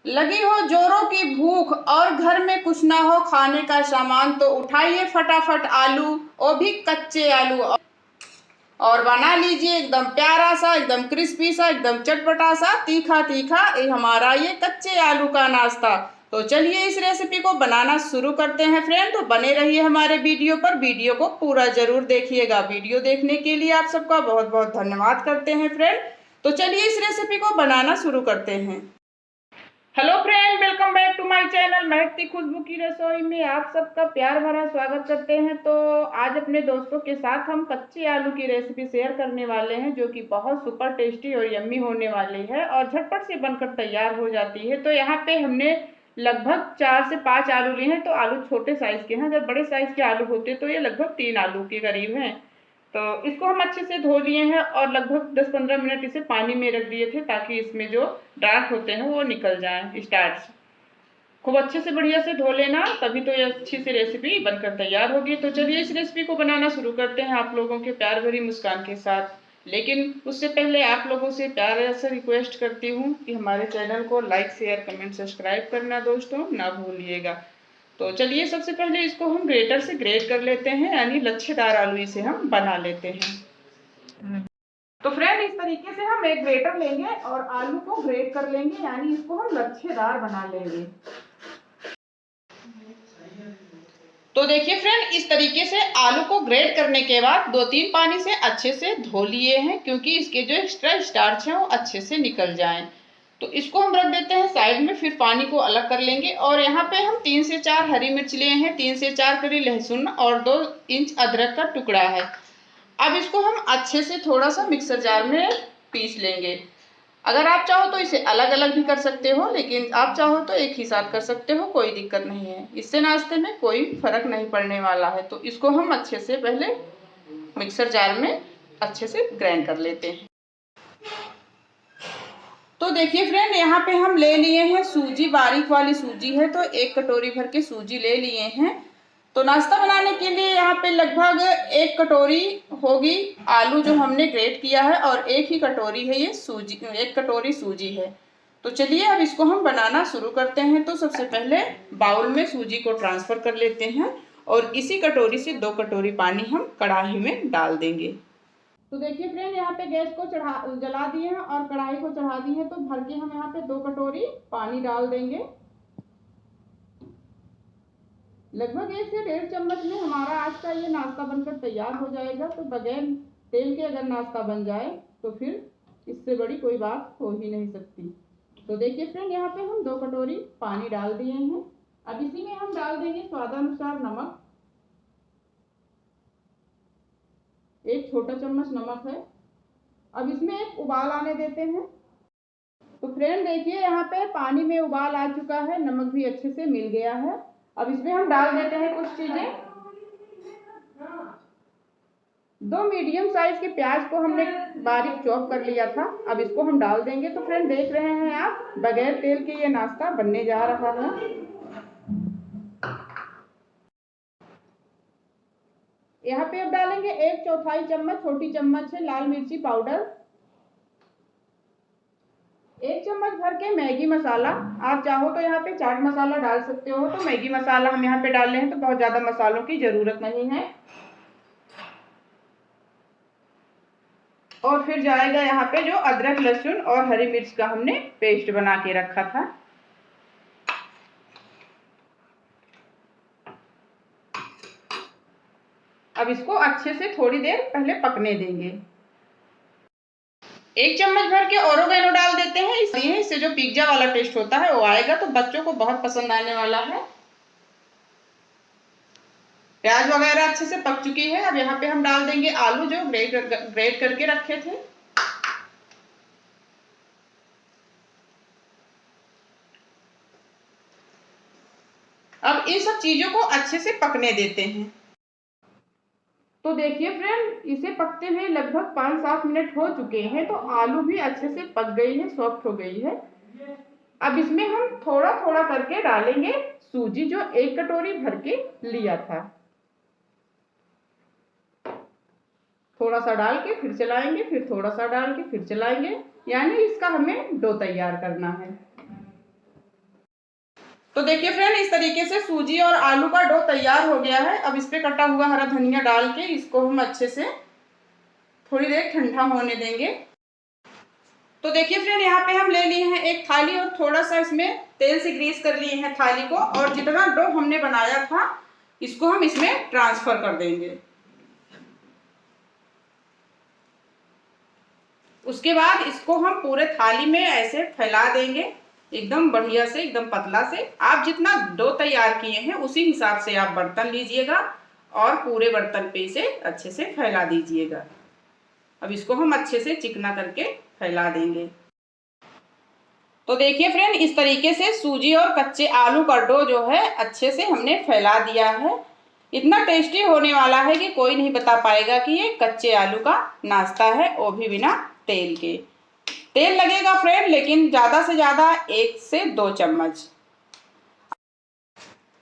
लगी हो जोरों की भूख और घर में कुछ ना हो खाने का सामान, तो उठाइए फटाफट आलू, वो भी कच्चे आलू, और बना लीजिए एकदम प्यारा सा, एकदम क्रिस्पी सा, एकदम चटपटा सा, तीखा तीखा ये हमारा ये कच्चे आलू का नाश्ता। तो चलिए इस रेसिपी को बनाना शुरू करते हैं फ्रेंड। तो बने रहिए हमारे वीडियो पर, वीडियो को पूरा जरूर देखिएगा। वीडियो देखने के लिए आप सबका बहुत बहुत धन्यवाद करते हैं फ्रेंड। तो चलिए इस रेसिपी को बनाना शुरू करते हैं। Hello friend, welcome back to my channel महकती खुशबू की रसोई में आप सबका प्यार भरा स्वागत करते हैं। तो आज अपने दोस्तों के साथ हम कच्चे आलू की रेसिपी शेयर करने वाले हैं, जो कि बहुत सुपर टेस्टी और यम्मी होने वाली है और झटपट से बनकर तैयार हो जाती है। तो यहाँ पे हमने लगभग 4 से 5 आलू लिए हैं। तो आलू छोटे साइज के हैं, अगर बड़े साइज के आलू होते तो ये लगभग 3 आलू के करीब हैं। तो इसको हम अच्छे से धो लिए हैं और लगभग 10-15 मिनट इसे पानी में रख दिए थे, ताकि इसमें जो डार्क होते हैं वो निकल जाएं, स्टार्च। खूब अच्छे से बढ़िया से धो लेना, तभी तो ये अच्छी सी रेसिपी बनकर तैयार होगी। तो चलिए इस रेसिपी को बनाना शुरू करते हैं आप लोगों के प्यार भरी मुस्कान के साथ। लेकिन उससे पहले आप लोगों से प्यार से रिक्वेस्ट करती हूँ कि हमारे चैनल को लाइक शेयर कमेंट सब्सक्राइब करना दोस्तों ना भूलिएगा। तो चलिए सबसे पहले इसको हम ग्रेटर से ग्रेट कर लेते हैं, यानी लच्छेदार आलू इसे हम बना लेते हैं। तो फ्रेंड इस तरीके से हम एक ग्रेटर लेंगे और आलू को ग्रेट कर लेंगे, यानी इसको हम लच्छेदार बना लेंगे। तो देखिए फ्रेंड, इस तरीके से आलू को ग्रेट करने के बाद 2-3 पानी से अच्छे से धो लिए हैं, क्योंकि इसके जो एक्स्ट्रा स्टार्च है वो अच्छे से निकल जाएं। तो इसको हम रख देते हैं साइड में, फिर पानी को अलग कर लेंगे। और यहाँ पे हम 3 से 4 हरी मिर्च लिए हैं, 3 से 4 कली लहसुन और 2 इंच अदरक का टुकड़ा है। अब इसको हम अच्छे से थोड़ा सा मिक्सर जार में पीस लेंगे। अगर आप चाहो तो इसे अलग अलग भी कर सकते हो, लेकिन आप चाहो तो एक ही साथ कर सकते हो, कोई दिक्कत नहीं है। इससे नाश्ते में कोई फर्क नहीं पड़ने वाला है। तो इसको हम अच्छे से पहले मिक्सर जार में अच्छे से ग्राइंड कर लेते हैं। तो देखिए फ्रेंड, यहाँ पे हम ले लिए हैं सूजी, बारीक वाली सूजी है, तो 1 कटोरी भर के सूजी ले लिए हैं। तो नाश्ता बनाने के लिए यहाँ पे लगभग 1 कटोरी होगी आलू जो हमने ग्रेट किया है, और 1 ही कटोरी है ये सूजी, 1 कटोरी सूजी है। तो चलिए अब इसको हम बनाना शुरू करते हैं। तो सबसे पहले बाउल में सूजी को ट्रांसफर कर लेते हैं, और इसी कटोरी से 2 कटोरी पानी हम कढ़ाई में डाल देंगे। तो देखिए फ्रेंड, यहाँ पे गैस को जला दिए हैं और कढ़ाई को चढ़ा दी है। तो भर के हम यहाँ पे 2 कटोरी पानी डाल देंगे। लगभग 1 से 1.5 चम्मच में हमारा आज का ये नाश्ता बनकर तैयार हो जाएगा। तो बगैर तेल के अगर नाश्ता बन जाए तो फिर इससे बड़ी कोई बात हो ही नहीं सकती। तो देखिए फ्रेंड, यहाँ पे हम 2 कटोरी पानी डाल दिए हैं। अब इसी में हम डाल देंगे स्वादानुसार नमक, 1 छोटा चम्मच नमक है। अब इसमें एक उबाल आने देते हैं। तो फ्रेंड देखिए, यहाँ पे पानी में उबाल आ चुका है, नमक भी अच्छे से मिल गया है। अब इसमें हम डाल देते हैं कुछ चीजें। 2 मीडियम साइज के प्याज को हमने बारीक चॉप कर लिया था, अब इसको हम डाल देंगे। तो फ्रेंड देख रहे हैं आप, बगैर तेल के ये नाश्ता बनने जा रहा है। यहाँ पे अब डालेंगे 1/4 चम्मच, छोटी चम्मच है लाल मिर्ची पाउडर, 1 चम्मच भर के मैगी मसाला। आप चाहो तो यहाँ पे चाट मसाला डाल सकते हो, तो मैगी मसाला हम यहाँ पे डाल रहे हैं, तो बहुत ज्यादा मसालों की जरूरत नहीं है। और फिर जाएगा यहाँ पे जो अदरक लहसुन और हरी मिर्च का हमने पेस्ट बना के रखा था। अब इसको अच्छे से थोड़ी देर पहले पकने देंगे। 1 चम्मच भर के ओरिगेनो डाल देते हैं, इससे जो पिज्जा वाला टेस्ट होता है वो आएगा, तो बच्चों को बहुत पसंद आने वाला है। प्याज वगैरह अच्छे से पक चुकी है। अब यहाँ पे हम डाल देंगे आलू जो ग्रेट करके रखे थे। अब इन सब चीजों को अच्छे से पकने देते हैं। तो देखिए फ्रेंड, इसे पकते हुए लगभग 5-7 मिनट हो चुके हैं। तो आलू भी अच्छे से पक गई है, सॉफ्ट हो गई है। अब इसमें हम थोड़ा थोड़ा करके डालेंगे सूजी, जो 1 कटोरी भर के लिया था। थोड़ा सा डाल के फिर चलाएंगे, फिर थोड़ा सा डाल के फिर चलाएंगे, यानी इसका हमें डो तैयार करना है। तो देखिए फ्रेंड, इस तरीके से सूजी और आलू का डो तैयार हो गया है। अब इस पे कटा हुआ हरा धनिया डाल के इसको हम अच्छे से थोड़ी देर ठंडा होने देंगे। तो देखिए फ्रेंड, यहाँ पे हम ले लिए हैं एक थाली और थोड़ा सा इसमें तेल से ग्रीस कर लिए हैं थाली को, और जितना डो हमने बनाया था इसको हम इसमें ट्रांसफर कर देंगे। उसके बाद इसको हम पूरे थाली में ऐसे फैला देंगे, एकदम बढ़िया से, एकदम पतला से। आप जितना डो तैयार किए हैं उसी हिसाब से आप बर्तन लीजिएगा और पूरे बर्तन पे इसे अच्छे से फैला दीजिएगा। अब इसको हम अच्छे से चिकना करके फैला देंगे। तो देखिए फ्रेंड, इस तरीके से सूजी और कच्चे आलू का डो जो है अच्छे से हमने फैला दिया है। इतना टेस्टी होने वाला है कि कोई नहीं बता पाएगा कि ये कच्चे आलू का नाश्ता है, वो भी बिना तेल के। तेल लगेगा फ्रेंड, लेकिन ज़्यादा से ज़्यादा 1 से 2 चम्मच।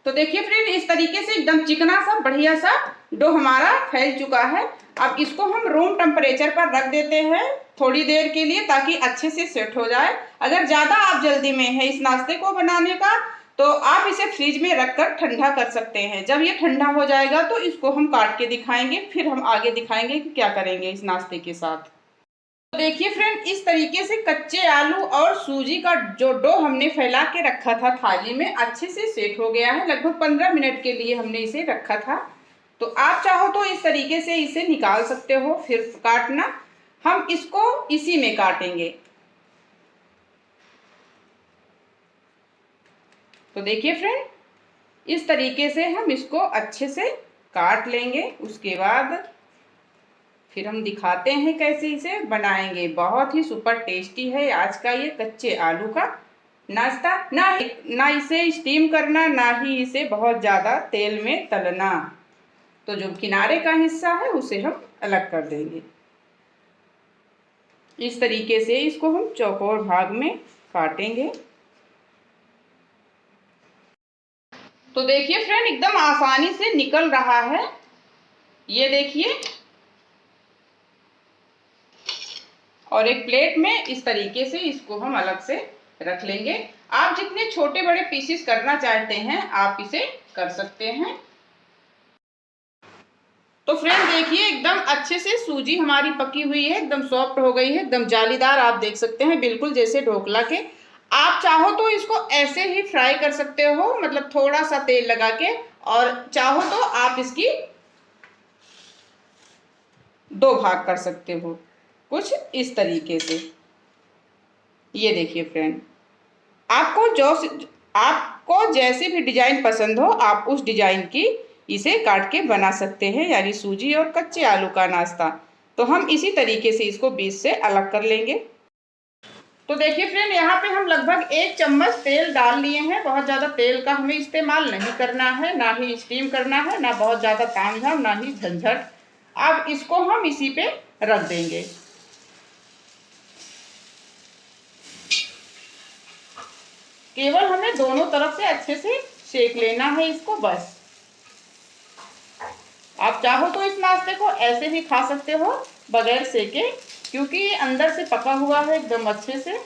तो देखिए फ्रेंड, इस तरीके से एकदम चिकना सा बढ़िया सा डो हमारा फैल चुका है। अब इसको हम रूम टेम्परेचर पर रख देते हैं थोड़ी देर के लिए, ताकि अच्छे से सेट हो जाए। अगर ज़्यादा आप जल्दी में है इस नाश्ते को बनाने का, तो आप इसे फ्रिज में रखकर ठंडा कर सकते हैं। जब ये ठंडा हो जाएगा तो इसको हम काट के दिखाएंगे, फिर हम आगे दिखाएंगे कि क्या करेंगे इस नाश्ते के साथ। तो देखिए फ्रेंड, इस तरीके से कच्चे आलू और सूजी का जो डो हमने फैला के रखा था थाली में, अच्छे से सेट हो गया है। लगभग 15 मिनट के लिए हमने इसे रखा था। तो आप चाहो तो इस तरीके से इसे निकाल सकते हो, फिर काटना। हम इसको इसी में काटेंगे। तो देखिए फ्रेंड, इस तरीके से हम इसको अच्छे से काट लेंगे। उसके बाद फिर हम दिखाते हैं कैसे इसे बनाएंगे। बहुत ही सुपर टेस्टी है आज का ये कच्चे आलू का नाश्ता। ना इसे स्टीम करना, ना ही इसे बहुत ज़्यादा तेल में तलना। तो जो किनारे का हिस्सा है उसे हम अलग कर देंगे। इस तरीके से इसको हम चौकोर भाग में काटेंगे। तो देखिए फ्रेंड, एकदम आसानी से निकल रहा है, ये देखिए। और एक प्लेट में इस तरीके से इसको हम अलग से रख लेंगे। आप जितने छोटे बड़े पीसेस करना चाहते हैं आप इसे कर सकते हैं। तो फ्रेंड देखिए, एकदम अच्छे से सूजी हमारी पकी हुई है, एकदम सॉफ्ट हो गई है, एकदम जालीदार। आप देख सकते हैं बिल्कुल जैसे ढोकला के। आप चाहो तो इसको ऐसे ही फ्राई कर सकते हो, मतलब थोड़ा सा तेल लगा के, और चाहो तो आप इसकी 2 भाग कर सकते हो, कुछ इस तरीके से। ये देखिए फ्रेंड, आपको जैसी भी डिजाइन पसंद हो आप उस डिजाइन की इसे काट के बना सकते हैं, यानी सूजी और कच्चे आलू का नाश्ता। तो हम इसी तरीके से इसको बीच से अलग कर लेंगे। तो देखिए फ्रेंड, यहाँ पे हम लगभग 1 चम्मच तेल डाल लिए हैं। बहुत ज़्यादा तेल का हमें इस्तेमाल नहीं करना है, ना ही स्टीम करना है, ना बहुत ज़्यादा तामझाम, ना ही झंझट। अब इसको हम इसी पे रख देंगे। केवल हमें दोनों तरफ से अच्छे से सेक लेना है इसको, बस। आप चाहो तो इस नाश्ते को ऐसे भी खा सकते हो बगैर सेके, क्योंकि ये अंदर से पका हुआ है एकदम अच्छे से।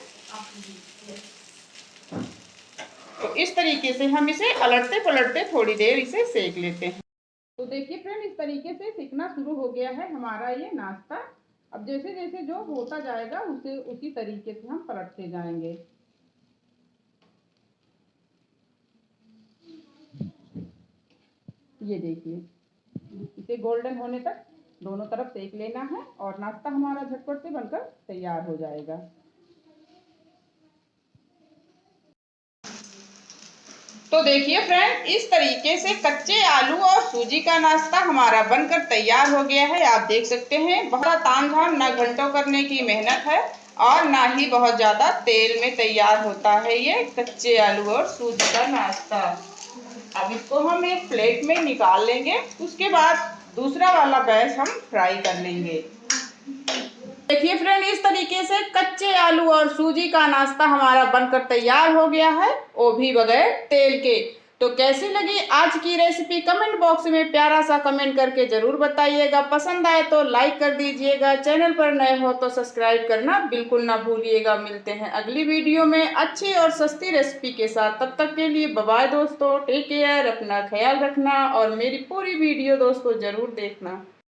तो इस तरीके से हम इसे अलटते पलटते थोड़ी देर इसे सेक लेते हैं। तो देखिए फ्रेंड, इस तरीके से सिकना शुरू हो गया है हमारा ये नाश्ता। अब जैसे जैसे जो होता जाएगा उसे उसी तरीके से हम पलटते जाएंगे। ये देखिए, इसे गोल्डन होने तक दोनों तरफ सेक लेना है और नाश्ता हमारा झटपट से बनकर तैयार हो जाएगा। तो देखिए फ्रेंड, इस तरीके से कच्चे आलू और सूजी का नाश्ता हमारा बनकर तैयार हो गया है। आप देख सकते हैं, बहुत तामझाम, ना घंटों करने की मेहनत है और ना ही बहुत ज़्यादा तेल में तैयार होता है ये कच्चे आलू और सूजी का नाश्ता। अब इसको हम एक प्लेट में निकाल लेंगे। उसके बाद दूसरा वाला बैच हम फ्राई कर लेंगे। देखिए फ्रेंड, इस तरीके से कच्चे आलू और सूजी का नाश्ता हमारा बनकर तैयार हो गया है, वो भी बगैर तेल के। तो कैसी लगी आज की रेसिपी कमेंट बॉक्स में प्यारा सा कमेंट करके जरूर बताइएगा। पसंद आए तो लाइक कर दीजिएगा, चैनल पर नए हो तो सब्सक्राइब करना बिल्कुल ना भूलिएगा। मिलते हैं अगली वीडियो में अच्छी और सस्ती रेसिपी के साथ। तब तक के लिए बाय बाय दोस्तों, टेक केयर, अपना ख्याल रखना और मेरी पूरी वीडियो दोस्तों जरूर देखना।